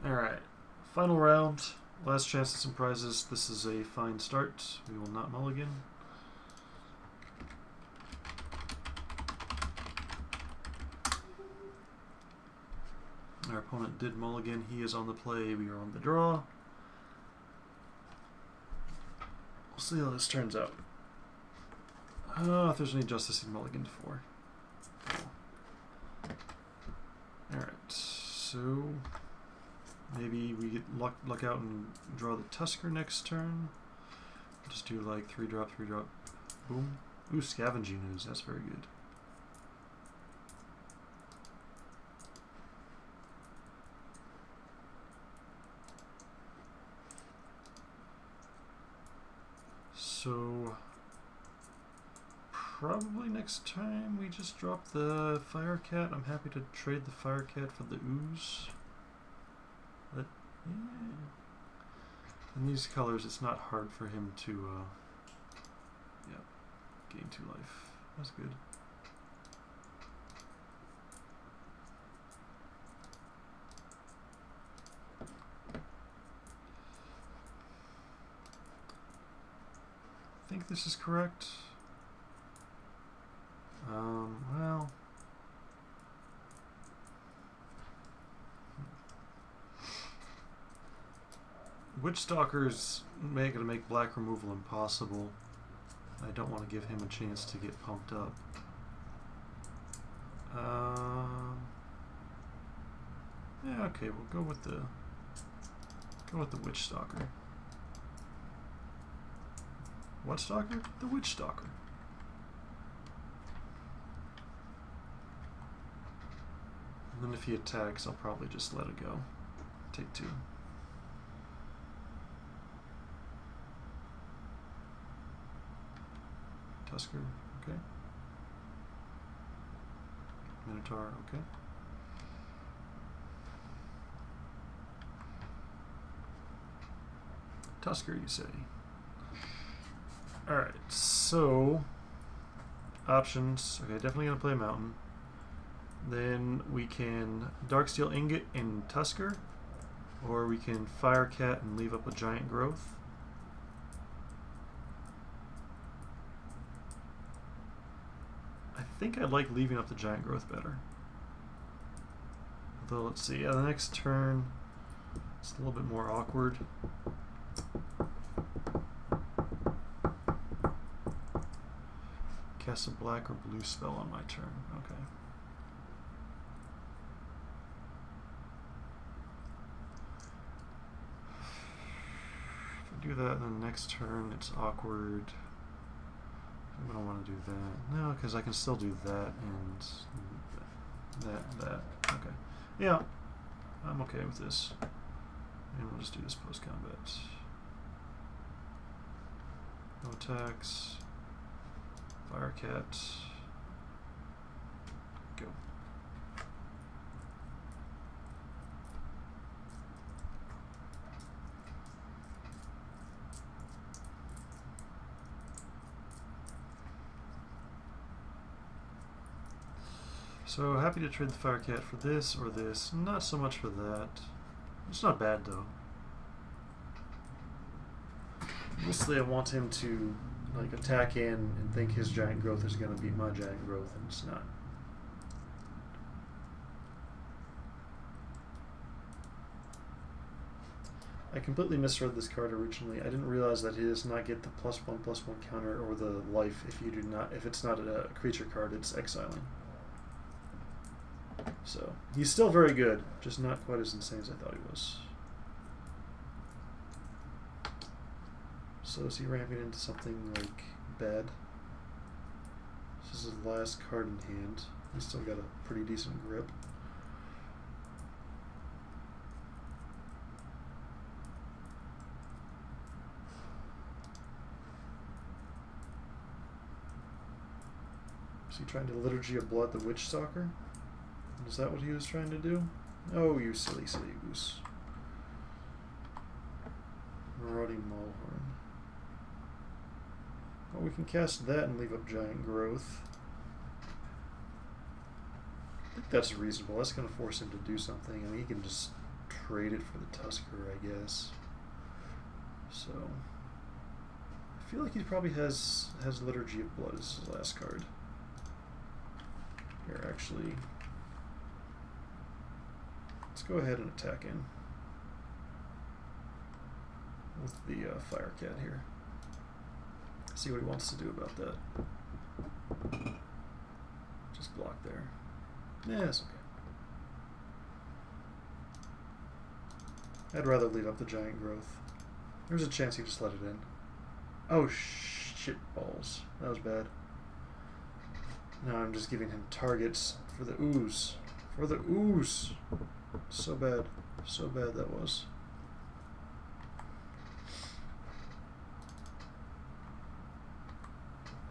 Alright, final round. Last chance at some prizes. This is a fine start. We will not mulligan. Our opponent did mulligan. He is on the play. We are on the draw. We'll see how this turns out. If there's any justice in mulligan for. Alright, so maybe we get luck out and draw the Tusker next turn. Just do like 3-drop, 3-drop, boom. Ooh, Scavenging Ooze, that's very good. So probably next time we just drop the Fire Cat. I'm happy to trade the Fire Cat for the Ooze. But yeah, in these colors, it's not hard for him to gain 2 life. That's good. I think this is correct. Well, Witchstalker's going to make black removal impossible. I don't want to give him a chance to get pumped up. Yeah, okay, we'll go with the Witchstalker. What stalker? The Witchstalker. And then if he attacks, I'll probably just let it go. Take 2. Tusker, okay. Minotaur, okay. Tusker, you say? Alright, so options. Okay, definitely gonna play Mountain. Then we can Darksteel Ingot and Tusker, or we can Fire Cat and leave up a Giant Growth. I think I like leaving up the Giant Growth better. Although, let's see, the next turn it's a little bit more awkward. Cast a black or blue spell on my turn. Okay. If I do that, then next turn it's awkward. I don't want to do that. No, because I can still do that and that. Okay. Yeah, I'm okay with this. And we'll just do this post-combat. No attacks. Fire Cat. Go. So happy to trade the Fire Cat for this or this. Not so much for that. It's not bad though. Mostly I want him to like attack in and think his Giant Growth is going to beat my Giant Growth, and it's not. I completely misread this card originally. I didn't realize that he does not get the +1/+1 counter or the life if it's not a creature card, it's exiling. So he's still very good, just not quite as insane as I thought he was. So is he ramping into something like bad? This is his last card in hand. He's still got a pretty decent grip. Is he trying to Liturgy of Blood the Witchstalker? Is that what he was trying to do? Oh, you silly, silly goose. Marauding Maulhorn. Well, we can cast that and leave up Giant Growth. I think that's reasonable. That's going to force him to do something. I mean, he can just trade it for the Tusker, I guess. So I feel like he probably has Liturgy of Blood as his last card. Here, actually, let's go ahead and attack in with the Fire Cat here. See what he wants to do about that. Just block there. Yeah, it's okay. I'd rather leave up the Giant Growth. There's a chance he just let it in. Oh, shit balls. That was bad. Now I'm just giving him targets for the ooze. For the ooze! So bad. So bad that was.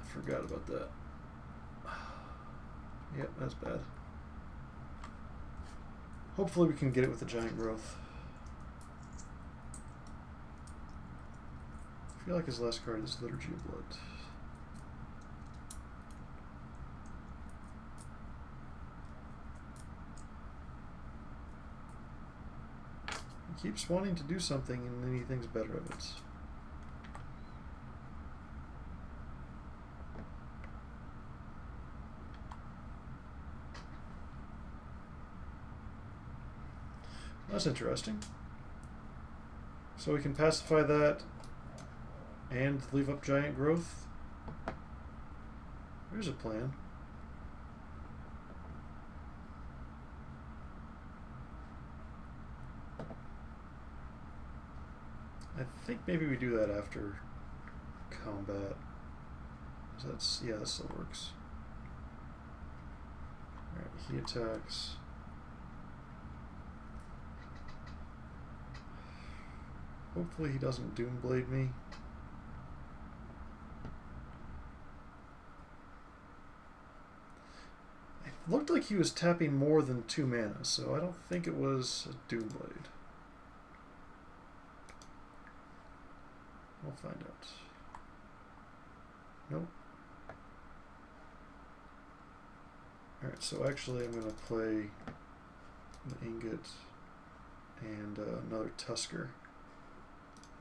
I forgot about that. Yep, that's bad. Hopefully we can get it with the Giant Growth. I feel like his last card is Liturgy of Blood. He keeps wanting to do something and then he thinks better of it. That's interesting. So we can pacify that and leave up Giant Growth. There's a plan. I think maybe we do that after combat. So that's, yeah, that still works. Alright, he attacks. Hopefully he doesn't Doomblade me. It looked like he was tapping more than 2 mana, so I don't think it was a Doomblade. We'll find out. Nope. Alright, so actually I'm going to play the Ingot and another Tusker.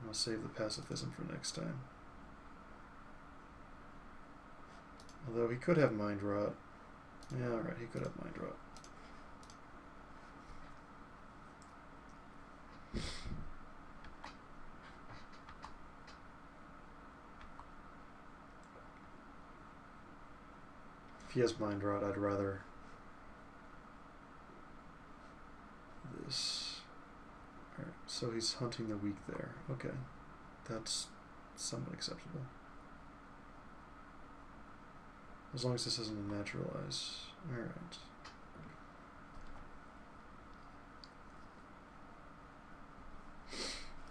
I'll save the pacifism for next time. Although he could have Mind Rot. Yeah, alright, he could have Mind Rot. If he has Mind Rot, I'd rather this. Alright, so he's hunting the weak there. Okay. That's somewhat acceptable. As long as this isn't a naturalize. Alright.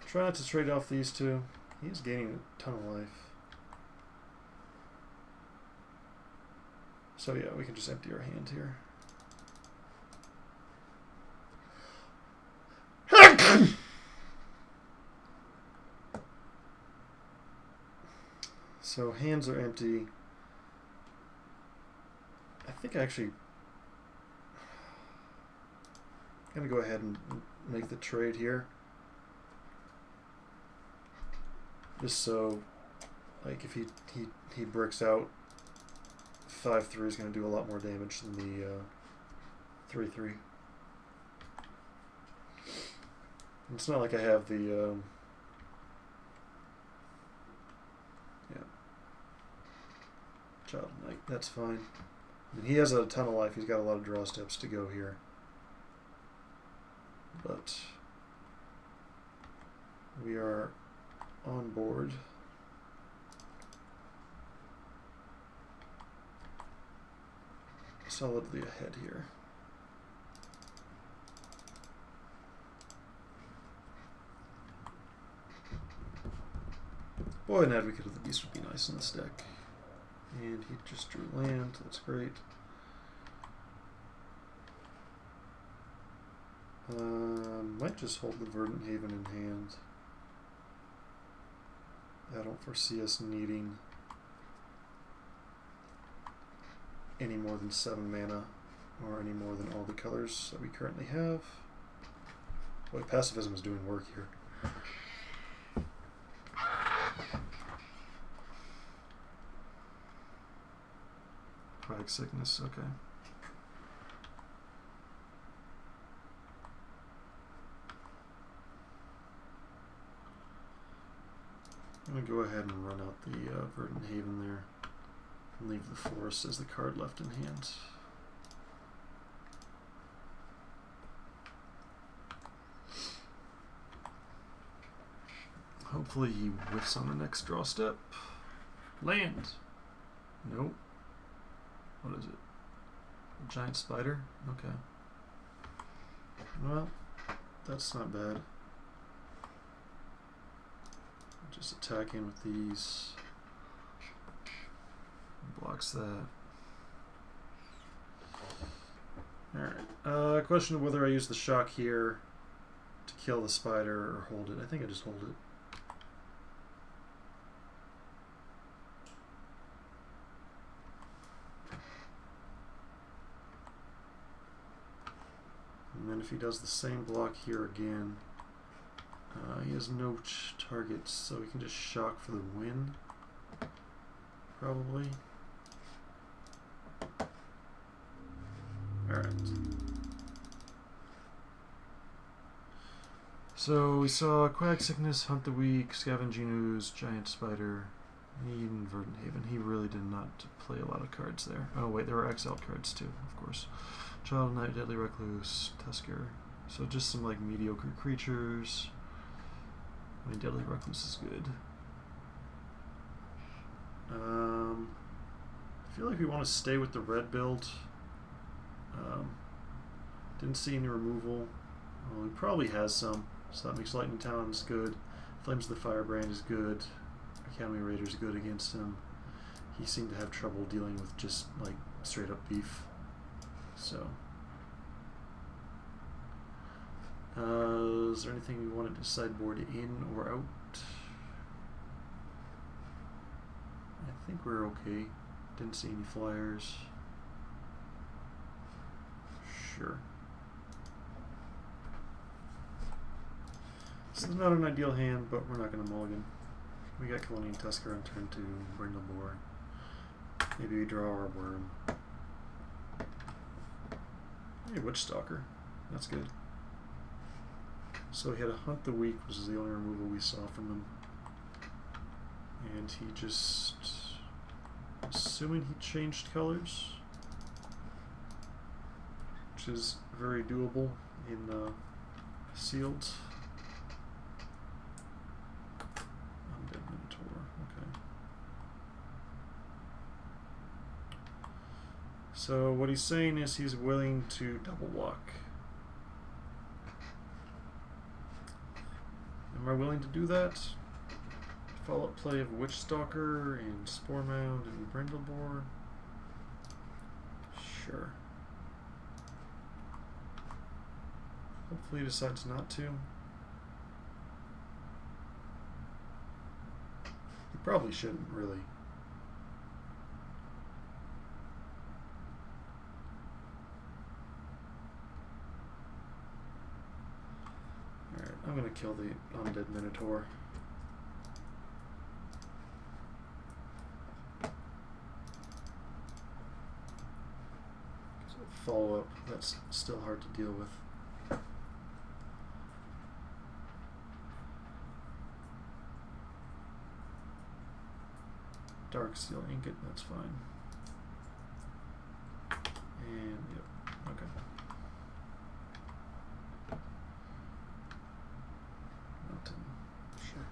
Try not to trade off these two. He's gaining a ton of life. So yeah, we can just empty our hand here. So hands are empty. I think actually I'm gonna go ahead and make the trade here. Just so, like, if he bricks out, 5/3 is going to do a lot more damage than the 3/3. It's not like I have the yeah, Child Knight. That's fine. I mean, he has a ton of life. He's got a lot of draw steps to go here, but we are on board. Solidly ahead here. Boy, an Advocate of the Beast would be nice in this deck. And he just drew land. That's great. Might just hold the Verdant Haven in hand. I don't foresee us needing any more than 7 mana or any more than all the colors that we currently have. Boy, pacifism is doing work here. Quag sickness, okay. I'm going to go ahead and run out the Verdant Haven there and leave the Forest as the card left in hand. Hopefully he whiffs on the next draw step. Land! Nope. What is it? A giant spider? Okay. Well, that's not bad. Just attack in with these. Blocks that. Alright. Question of whether I use the shock here to kill the spider or hold it. I think I just hold it. And then if he does the same block here again, he has no targets, so he can just shock for the win, probably. Alright. So we saw Quag Sickness, Hunt the Weak, Scavenging Ooze, Giant Spider, even Verdant Haven. He really did not play a lot of cards there. Oh wait, there were exiled cards too, of course. Child Knight, Deadly Recluse, Tusker. So just some like mediocre creatures. I mean, Deadly Recluse is good. I feel like we want to stay with the red build. Didn't see any removal. Well, he probably has some, so that makes Lightning Talons good. Flames of the Firebrand is good. Academy Raider is good against him. He seemed to have trouble dealing with just like straight up beef. So, is there anything we wanted to sideboard in or out? I think we're okay. Didn't see any flyers. Sure. This is not an ideal hand, but we're not going to mulligan. We got Kalonian Tusker on turn 2, Brindleboar. Maybe we draw our worm. Hey, Witchstalker. That's good. So he had a Hunt the Weak, which is the only removal we saw from him. And he just... assuming he changed colors, which is very doable in sealed. Undead Minotaur, okay. So what he's saying is he's willing to double block. Am I willing to do that? Follow-up play of Witchstalker and Spore Mound and Brindleboar. Sure. Hopefully he decides not to. He probably shouldn't, really. Alright, I'm gonna kill the Undead Minotaur. Follow-up, that's still hard to deal with. Darksteel Ingot, that's fine. And, yep, okay. Mountain, sure.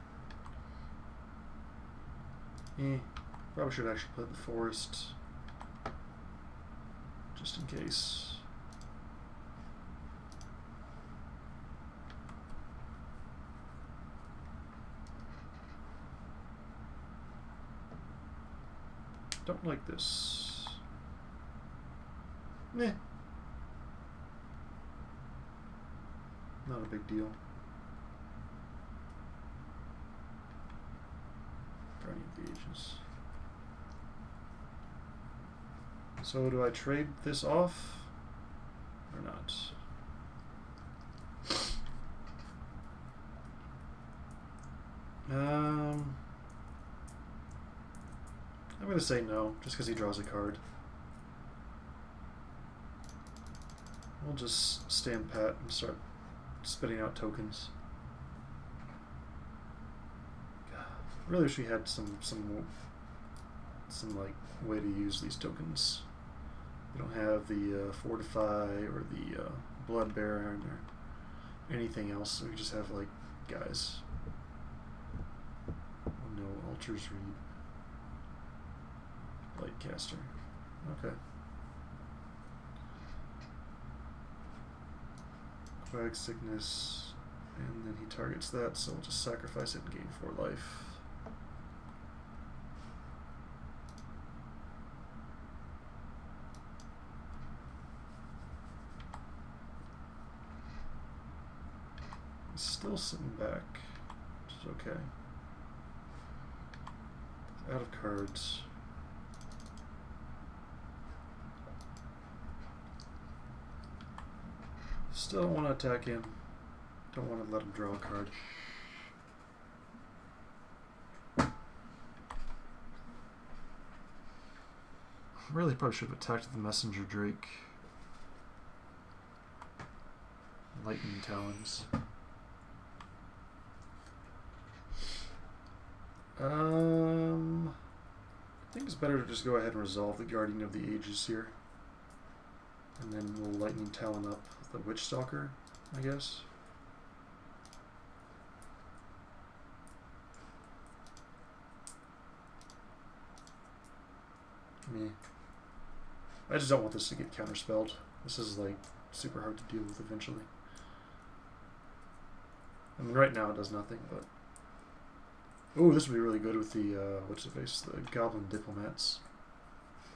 Probably should actually play the Forest. Just in case. Don't like this. Meh. Not a big deal. Guardian of the Ages. So do I trade this off or not? going to say no, just because he draws a card. We'll just stand pat and start spitting out tokens. I really wish we had some like way to use these tokens. We don't have the Fortify or the Blood Baron or anything else, so we just have like guys. Oh no, Ultra's Reed. Blightcaster. Okay. Quag Sickness, and then he targets that, so we'll just sacrifice it and gain 4 life. He's still sitting back, which is okay. Out of cards. Still don't want to attack him. Don't want to let him draw a card. Really probably should have attacked the Messenger Drake. Lightning Talons. I think it's better to just go ahead and resolve the Guardian of the Ages here. And then we'll Lightning Talon up the Witch Stalker, I guess. I just don't want this to get counterspelled. This is like super hard to deal with eventually. I mean, right now it does nothing, but... Ooh, this would be really good with the, what's the face? The Goblin Diplomats.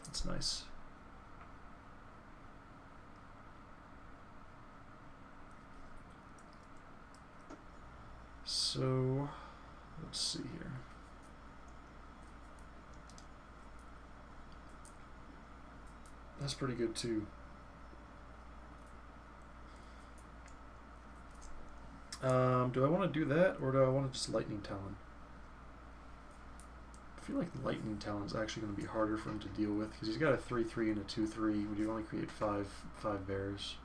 That's nice. So, let's see here. That's pretty good too. Do I want to do that, or do I want to just Lightning Talon? I feel like Lightning Talon's actually going to be harder for him to deal with, because he's got a 3/3 and a 2/3. Would you only create five bears?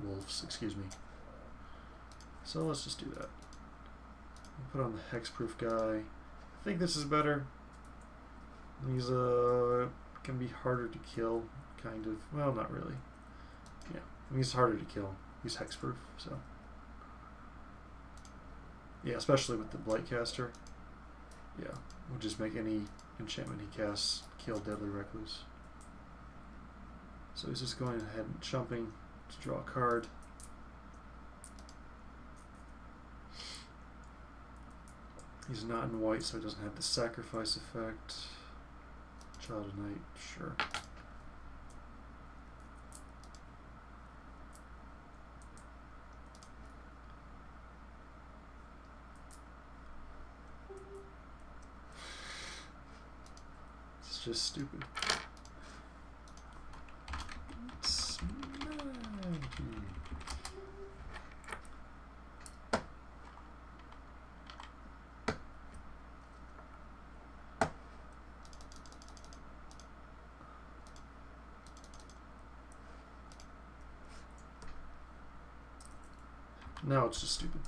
Wolves, excuse me. So let's just do that. We'll put on the Hexproof guy. I think this is better. He's can be harder to kill, kind of. Well, not really. Yeah, I mean, he's harder to kill. He's Hexproof, so. Yeah, especially with the Blightcaster. Yeah, we'll just make any enchantment he casts kill Deadly Recluse. So he's just going ahead and chumping to draw a card. He's not in white, so he doesn't have the sacrifice effect. Child of Night, sure. It's just stupid. Now it's just stupid.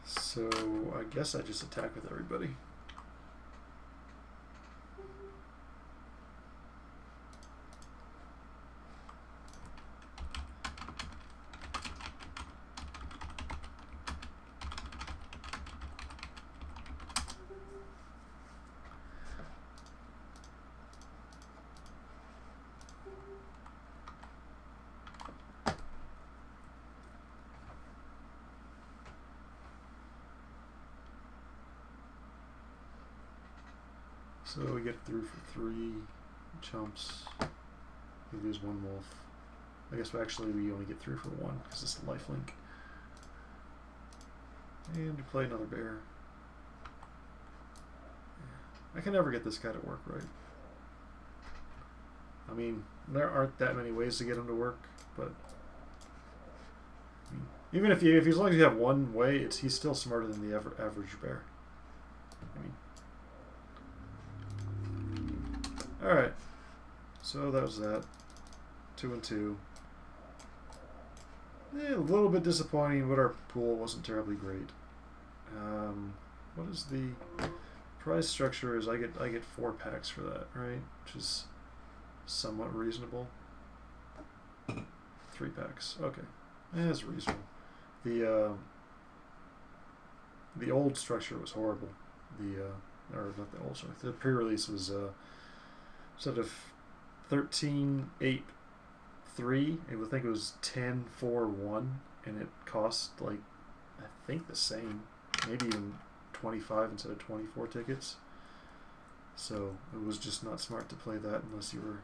So I guess I just attack with everybody. So we get through for 3 chumps. We lose 1 wolf. I guess we only get through for 1 because it's the lifelink. And we play another bear. I can never get this guy to work right. I mean, there aren't that many ways to get him to work, but I mean, even if as long as you have one way, he's still smarter than the average bear. I mean, all right. So that was that. 2 and 2. A little bit disappointing, but our pool wasn't terribly great. What is the prize structure? Is I get 4 packs for that, right? Which is somewhat reasonable. 3 packs. Okay, that's reasonable. The old structure was horrible. Or not the old structure. The pre-release was sort of 13, 8, 3. I would think it was 10, 4, 1, and it cost like I think the same, maybe even 25 instead of 24 tickets. So it was just not smart to play that unless you were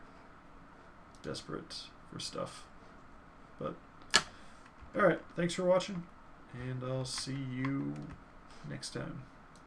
desperate for stuff. But alright, thanks for watching, and I'll see you next time.